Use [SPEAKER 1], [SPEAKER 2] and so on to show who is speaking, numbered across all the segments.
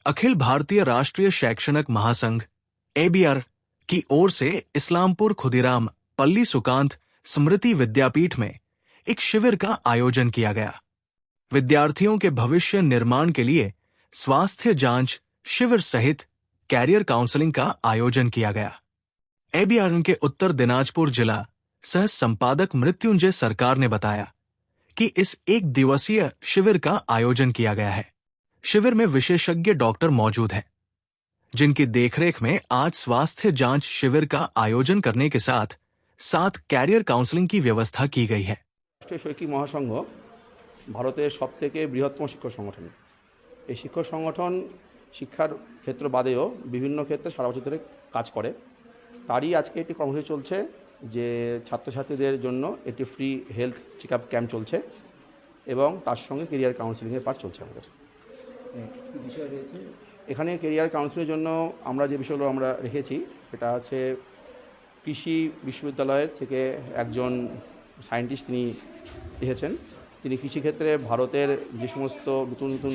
[SPEAKER 1] अखिल भारतीय राष्ट्रीय शैक्षणिक महासंघ एबीआर की ओर से इस्लामपुर खुदीराम पल्ली सुकांत स्मृति विद्यापीठ में एक शिविर का आयोजन किया गया। विद्यार्थियों के भविष्य निर्माण के लिए स्वास्थ्य जांच शिविर सहित कैरियर काउंसलिंग का आयोजन किया गया। एबीआर के उत्तर दिनाजपुर जिला सह संपादक मृत्युंजय सरकार ने बताया कि इस एक दिवसीय शिविर का आयोजन किया गया है। शिविर में विशेषज्ञ डॉक्टर मौजूद हैं, जिनकी देखरेख में आज स्वास्थ्य जांच शिविर का आयोजन करने के साथ कैरियर काउंसलिंग की व्यवस्था की गई है।
[SPEAKER 2] राष्ट्रीय शैक्षिक महासंघ ভারতের সবথেকে বৃহত্তম শিক্ষক সংগঠন। এই শিক্ষক সংগঠন শিক্ষার ক্ষেত্র বাদেও বিভিন্ন ক্ষেত্রে সারা বছর ধরে কাজ করে। তারই আজকে একটি কর্মসূচি চলছে যে ছাত্রছাত্রীদের জন্য একটি ফ্রি হেলথ চেকআপ ক্যাম্প চলছে এবং তার সঙ্গে কেরিয়ার কাউন্সেলিংয়ের পার্ট চলছে আমাদের।
[SPEAKER 3] বিষয় রয়েছে
[SPEAKER 2] এখানে কেরিয়ার কাউন্সেলিংয়ের জন্য আমরা যে বিষয়গুলো আমরা রেখেছি সেটা হচ্ছে কৃষি বিশ্ববিদ্যালয়ের থেকে একজন সায়েন্টিস্ট তিনি এসেছেন। তিনি কৃষিক্ষেত্রে ভারতের যে সমস্ত নতুন নতুন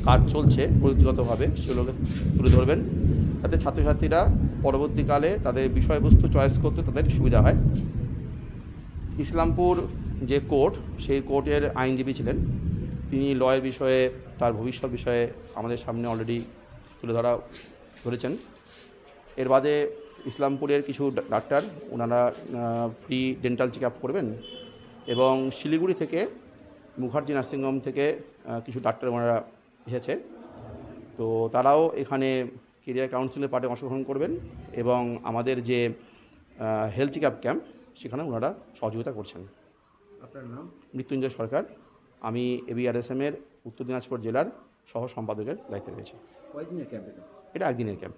[SPEAKER 2] কাজ চলছে প্রযুক্তিগতভাবে সেগুলোকে তুলে ধরবেন, যাতে ছাত্রছাত্রীরা পরবর্তীকালে তাদের বিষয়বস্তু চয়েস করতে তাদের সুবিধা হয়। ইসলামপুর যে কোর্ট, সেই কোর্টের আইনজীবী ছিলেন, তিনি লয়ের বিষয়ে তার ভবিষ্যৎ বিষয়ে আমাদের সামনে অলরেডি তুলে ধরেছেন। এর বাদে ইসলামপুরের কিছু ডাক্তার ওনারা ফ্রি ডেন্টাল চেক আপ করবেন এবং শিলিগুড়ি থেকে মুখার্জি নার্সিংহোম থেকে কিছু ডাক্তার ওনারা এসেছে, তো তারাও এখানে কেরিয়ার কাউন্সিলের পার্টে অংশগ্রহণ করবেন এবং আমাদের যে হেলথ চেক আপ ক্যাম্প সেখানে ওনারা সহযোগিতা করছেন।
[SPEAKER 3] আপনার নাম?
[SPEAKER 2] মৃত্যুঞ্জয় সরকার। আমি এবিআরএসএমের উত্তর দিনাজপুর জেলার সহ সম্পাদকের দায়িত্বে রয়েছে।
[SPEAKER 3] কয়দিনের ক্যাম্প এটা?
[SPEAKER 2] এটা একদিনের ক্যাম্প।